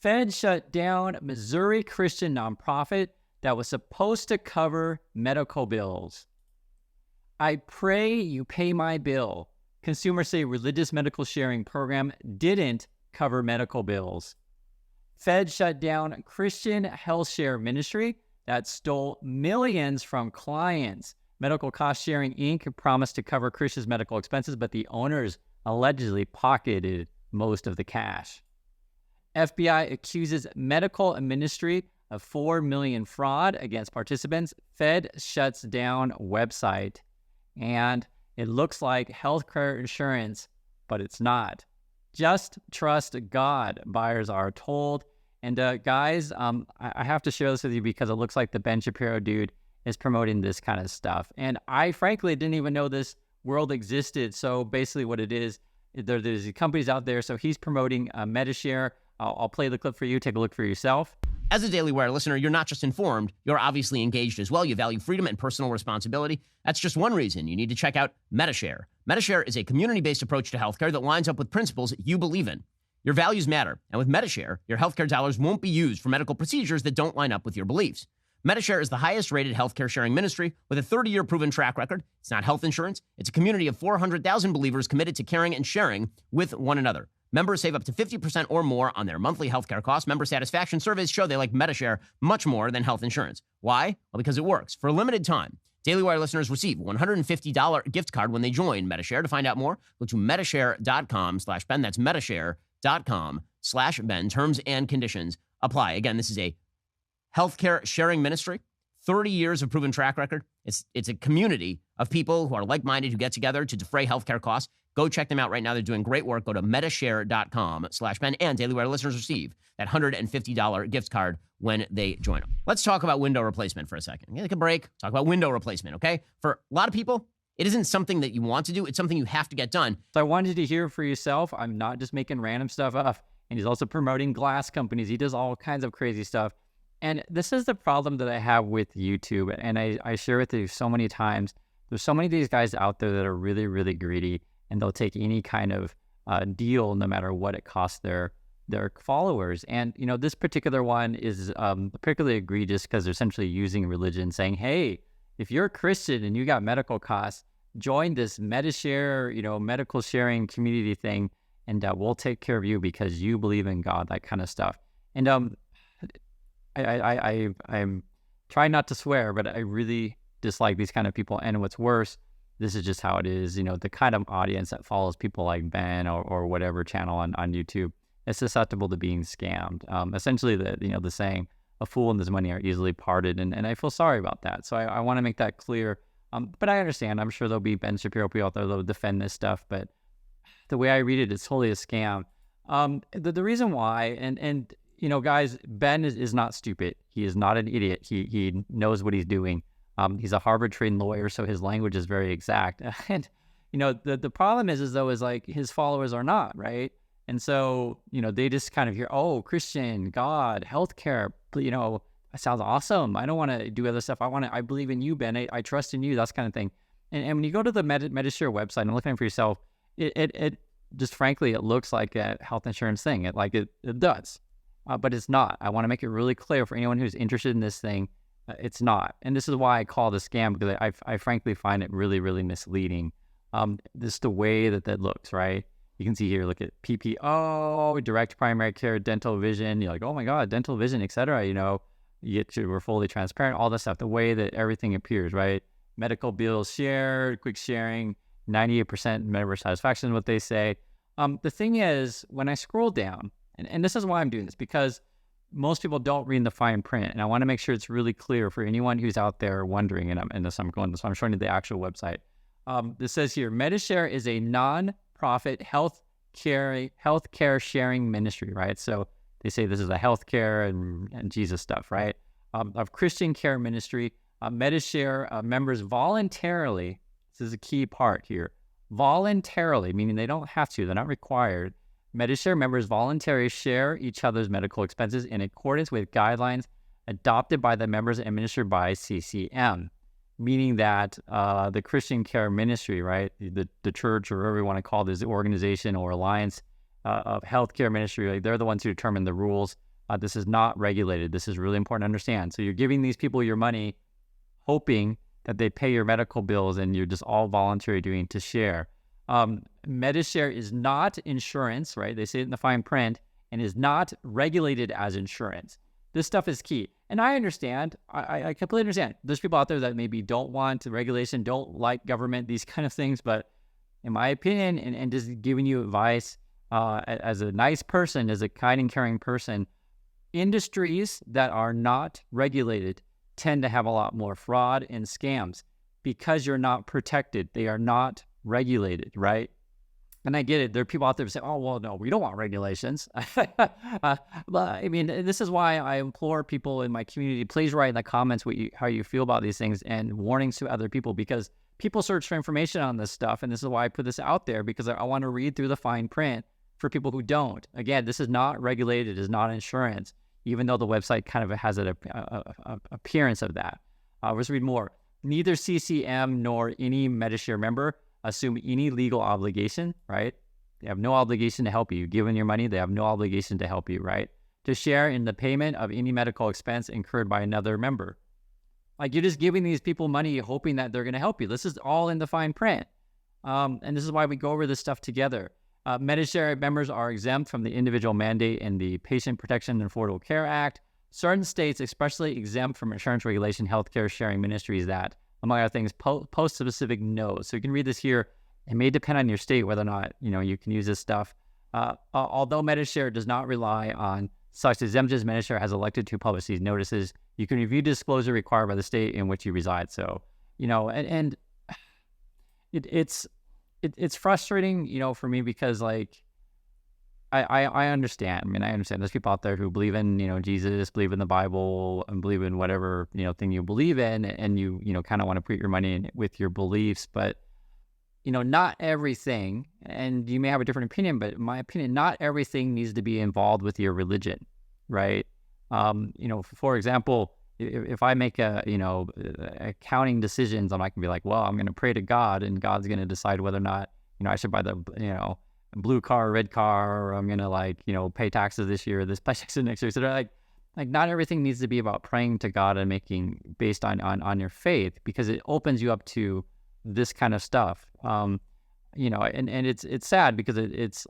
Fed shut down Missouri Christian nonprofit that was supposed to cover medical bills. I pray you pay my bill. Consumers say religious medical sharing program didn't cover medical bills. Fed shut down Christian Health Share Ministry that stole millions from clients. Medical Cost Sharing Inc. promised to cover Christians' medical expenses, but the owners allegedly pocketed most of the cash. FBI accuses medical ministry of $4 million fraud against participants. Fed shuts down website. And it looks like healthcare insurance, but it's not. Just trust God, buyers are told. And guys, I have to share this with you because it looks like the Ben Shapiro dude is promoting this kind of stuff. And I frankly didn't even know this world existed. So basically what it is, there's companies out there. So he's promoting Medishare. I'll play the clip for you. Take a look for yourself. As a Daily Wire listener, you're not just informed, you're obviously engaged as well. You value freedom and personal responsibility. That's just one reason you need to check out Medishare. Medishare is a community-based approach to healthcare that lines up with principles you believe in. Your values matter, and with Medishare, your healthcare dollars won't be used for medical procedures that don't line up with your beliefs. Medishare is the highest-rated healthcare sharing ministry with a 30-year proven track record. It's not health insurance. It's a community of 400,000 believers committed to caring and sharing with one another. Members save up to 50% or more on their monthly healthcare costs. Member satisfaction surveys show they like Medishare much more than health insurance. Why? Well, because it works. For a limited time, Daily Wire listeners receive a $150 gift card when they join Medishare. To find out more, go to Medishare.com/Ben. That's Medishare.com/Ben. Terms and conditions apply. Again, this is a healthcare sharing ministry, 30 years of proven track record. It's a community of people who are like-minded who get together to defray healthcare costs. Go check them out right now. They're doing great work. Go to Medishare.com/Ben, and Daily Wire listeners receive that $150 gift card when they join them. Let's talk about window replacement for a second. Take a break. Talk about window replacement, okay? For a lot of people, it isn't something that you want to do. It's something you have to get done. So I wanted to hear for yourself. I'm not just making random stuff up. And he's also promoting glass companies. He does all kinds of crazy stuff. And this is the problem that I have with YouTube. And I share with you so many times. There's so many of these guys out there that are really, really greedy. And they'll take any kind of deal, no matter what it costs their followers. And, you know, this particular one is particularly egregious because they're essentially using religion, saying, hey, if you're a Christian and you got medical costs, join this Medishare, medical sharing community thing, and we'll take care of you because you believe in God, that kind of stuff. And I'm trying not to swear, but I really dislike these kind of people. And what's worse, this is just how it is. The kind of audience that follows people like Ben or whatever channel on YouTube is susceptible to being scammed. Essentially, the saying, a fool and his money are easily parted. And I feel sorry about that. So I want to make that clear. But I understand. I'm sure there'll be Ben Shapiro people out there that'll defend this stuff. But the way I read it, it's totally a scam. The reason why, and guys, Ben is not stupid. He is not an idiot. He knows what he's doing. He's a Harvard-trained lawyer, so his language is very exact. And, the problem is like his followers are not, right? And so, they just kind of hear, oh, Christian, God, healthcare, that sounds awesome. I don't want to do other stuff. I believe in you, Ben. I trust in you, that kind of thing. And when you go to the Medishare website and look at it for yourself, it just frankly, it looks like a health insurance thing. It does, but it's not. I want to make it really clear for anyone who's interested in this thing. It's not. And this is why I call it a scam, because I frankly find it really, really misleading. This the way that looks, right? You can see here, look at PPO, direct primary care, dental vision. You're like, oh my God, dental vision, et cetera. We're fully transparent, all this stuff, the way that everything appears, right? Medical bills shared, quick sharing, 98% member satisfaction is what they say. The thing is, when I scroll down, and this is why I'm doing this, because most people don't read the fine print, and I want to make sure it's really clear for anyone who's out there wondering. So I'm showing you the actual website. This says here, Medishare is a non-profit healthcare sharing ministry, right? So they say this is a healthcare and Jesus stuff, right? Of Christian care ministry. Medishare members voluntarily. This is a key part here. Voluntarily, meaning they don't have to; they're not required. Medishare members voluntarily share each other's medical expenses in accordance with guidelines adopted by the members and administered by CCM, meaning that the Christian care ministry, right, the church or whatever you want to call this organization or alliance of healthcare ministry, like they're the ones who determine the rules This is not regulated. This is really important to understand. So you're giving these people your money, hoping that they pay your medical bills, and you're just all voluntary doing to share. Medishare is not insurance, right? They say it in the fine print, and is not regulated as insurance. This stuff is key. And I understand, I completely understand. There's people out there that maybe don't want regulation, don't like government, these kind of things. But in my opinion, and just giving you advice as a nice person, as a kind and caring person, industries that are not regulated tend to have a lot more fraud and scams because you're not protected. They are not regulated, right? And I get it. There are people out there who say, oh, well, no, we don't want regulations. But I mean, this is why I implore people in my community, please write in the comments how you feel about these things and warnings to other people, because people search for information on this stuff. And this is why I put this out there, because I want to read through the fine print for people who don't. Again, this is not regulated. It is not insurance, even though the website kind of has an appearance of that. Let's read more. Neither CCM nor any Medishare member assume any legal obligation, right? They have no obligation to help you. Given your money, they have no obligation to help you, right? To share in the payment of any medical expense incurred by another member. Like, you're just giving these people money hoping that they're going to help you. This is all in the fine print. And this is why we go over this stuff together. Medishare members are exempt from the individual mandate in the Patient Protection and Affordable Care Act. Certain states expressly exempt from insurance regulation healthcare sharing ministries that, among other things, post specific notes. So you can read this here. It may depend on your state whether or not you can use this stuff. Although Medishare does not rely on such exemptions, Medishare has elected to publish these notices. You can review disclosure required by the state in which you reside. So, it's frustrating, for me, because I understand. I mean, I understand there's people out there who believe in, Jesus, believe in the Bible, and believe in whatever, thing you believe in, and you kind of want to put your money in with your beliefs. But, not everything, and you may have a different opinion, but in my opinion, not everything needs to be involved with your religion, right? For example, if I make accounting decisions, I'm not gonna be like, well, I'm gonna pray to God, and God's gonna decide whether or not, I should buy the, blue car, red car, or I'm gonna pay taxes this year, this pay taxes next year. So they're like not everything needs to be about praying to God and making based on your faith, because it opens you up to this kind of stuff. And it's sad, because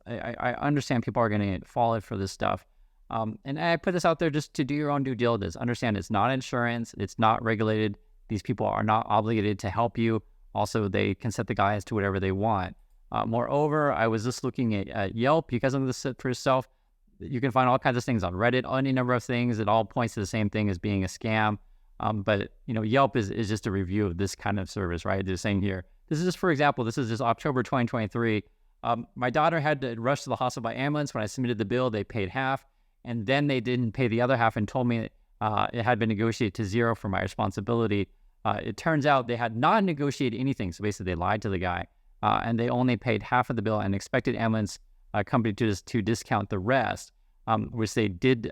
I understand people are gonna fall for this stuff. And I put this out there just to do your own due diligence. Understand it's not insurance. It's not regulated. These people are not obligated to help you. Also, they can set the guides to whatever they want. Moreover, I was just looking at Yelp. You guys can look this for yourself. You can find all kinds of things on Reddit, any number of things. It all points to the same thing as being a scam. But Yelp is just a review of this kind of service, right? They're saying here, this is just, for example, this is just October 2023. My daughter had to rush to the hospital by ambulance. When I submitted the bill, they paid half, and then they didn't pay the other half and told me it had been negotiated to zero for my responsibility. It turns out they had not negotiated anything. So basically they lied to the guy, and they only paid half of the bill and expected ambulance company to discount the rest, which they did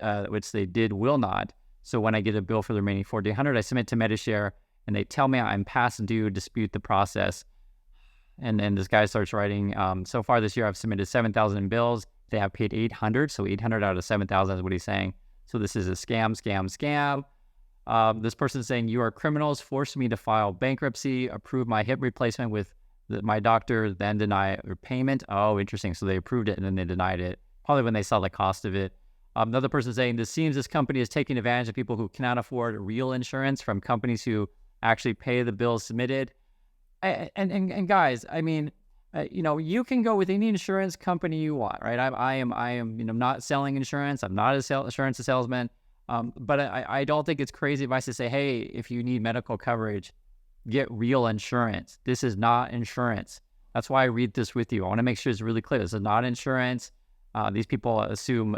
will not. So when I get a bill for the remaining $1,400, I submit to Medishare, and they tell me I'm past due, dispute the process. And then this guy starts writing, so far this year I've submitted 7,000 in bills. They have paid 800, so 800 out of 7,000 is what he's saying. So this is a scam. This person is saying, you are criminals, forced me to file bankruptcy, approve my hip replacement with my doctor, then deny payment. Oh, interesting. So they approved it and then they denied it, probably when they saw the cost of it. Another person saying, this seems this company is taking advantage of people who cannot afford real insurance from companies who actually pay the bills submitted. And guys, I mean, you can go with any insurance company you want, right? I am not selling insurance. I'm not insurance salesman. But I don't think it's crazy advice to say, hey, if you need medical coverage, get real insurance. This is not insurance. That's why I read this with you. I want to make sure it's really clear. This is not insurance. These people assume,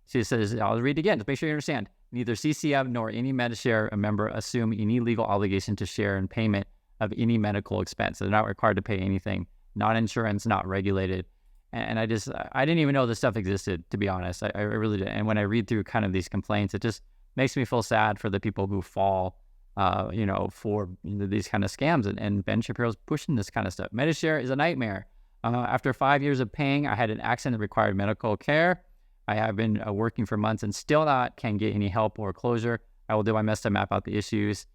she says, I'll read it again to make sure you understand. Neither CCM nor any Medishare member assume any legal obligation to share in payment of any medical expense. They're not required to pay anything. Not insurance, not regulated. And I didn't even know this stuff existed, to be honest. I really did. And when I read through kind of these complaints, it just makes me feel sad for the people who fall, for these kind of scams. And Ben Shapiro's pushing this kind of stuff. Medishare is a nightmare. After 5 years of paying, I had an accident that required medical care. I have been working for months and still can't get any help or closure. I will do my best to map out the issues.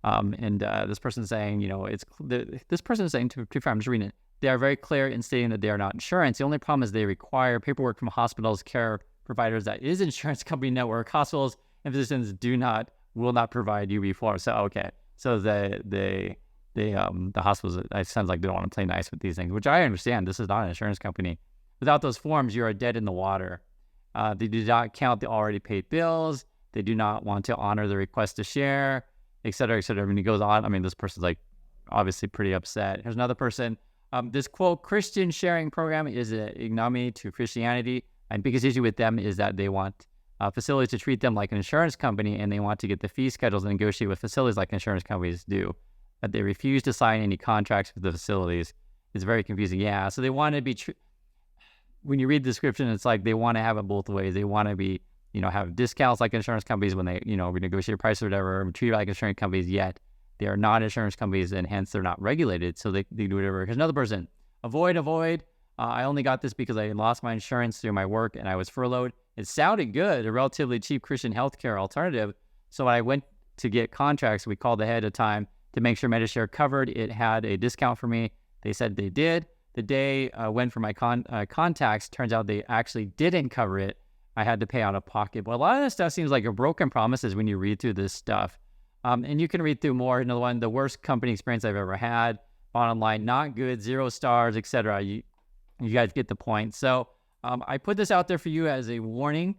This person saying, this person is saying, to be fair, I'm just reading it. They are very clear in stating that they are not insurance. The only problem is they require paperwork from hospitals, care providers that is insurance company network. Hospitals and physicians will not provide UB4. So, okay. So the hospitals, it sounds like they don't want to play nice with these things, which I understand. This is not an insurance company. Without those forms, you are dead in the water. They do not count the already paid bills. They do not want to honor the request to share, et cetera, et cetera. When he goes on, I mean, this person's like obviously pretty upset. Here's another person. This quote, Christian sharing program is an ignominy to Christianity. And biggest issue with them is that they want facilities to treat them like an insurance company, and they want to get the fee schedules and negotiate with facilities like insurance companies do. But they refuse to sign any contracts with the facilities. It's very confusing. Yeah, so they want to be, when you read the description, it's like they want to have it both ways. They want to be, have discounts like insurance companies when they, renegotiate a price or whatever, treat like insurance companies, yet they are not insurance companies and hence they're not regulated. So they do whatever. Here's another person. Avoid. I only got this because I lost my insurance through my work and I was furloughed. It sounded good, a relatively cheap Christian healthcare alternative. So when I went to get contracts, we called ahead of time to make sure Medishare covered. It had a discount for me. They said they did. The day I went for my contacts, turns out they actually didn't cover it. I had to pay out of pocket. But a lot of this stuff seems like a broken promises when you read through this stuff. And you can read through more. Another one, the worst company experience I've ever had. Bottom line, not good, 0 stars, etc. You guys get the point. So I put this out there for you as a warning.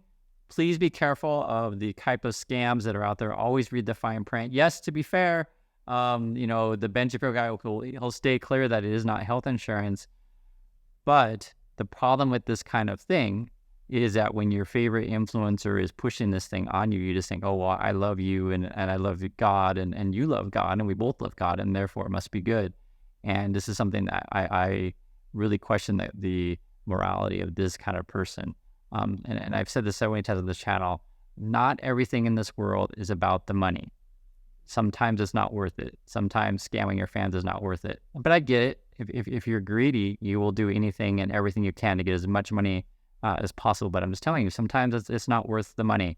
Please be careful of the type of scams that are out there. Always read the fine print. Yes, to be fair, the Ben Shapiro guy, he'll stay clear that it is not health insurance. But the problem with this kind of thing is that when your favorite influencer is pushing this thing on you, you just think, oh, well, I love you and I love God and you love God and we both love God and therefore it must be good. And this is something that I really question the morality of this kind of person. And I've said this so many times on this channel, not everything in this world is about the money. Sometimes it's not worth it. Sometimes scamming your fans is not worth it. But I get it. If you're greedy, you will do anything and everything you can to get as much money as possible. But I'm just telling you, sometimes it's not worth the money.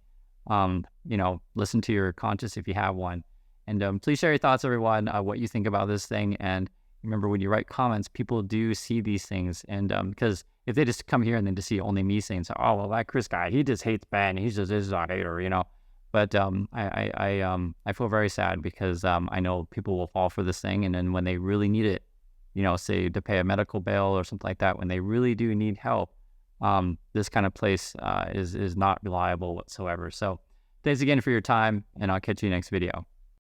Listen to your conscience if you have one. And please share your thoughts, everyone, what you think about this thing. And remember, when you write comments, people do see these things. And because if they just come here and then just see only me saying, so, oh, well, that Chris guy, he just hates Ben. He's just a hater, But I feel very sad because I know people will fall for this thing. And then when they really need it, say to pay a medical bill or something like that, when they really do need help, this kind of place is not reliable whatsoever. So thanks again for your time, and I'll catch you next video.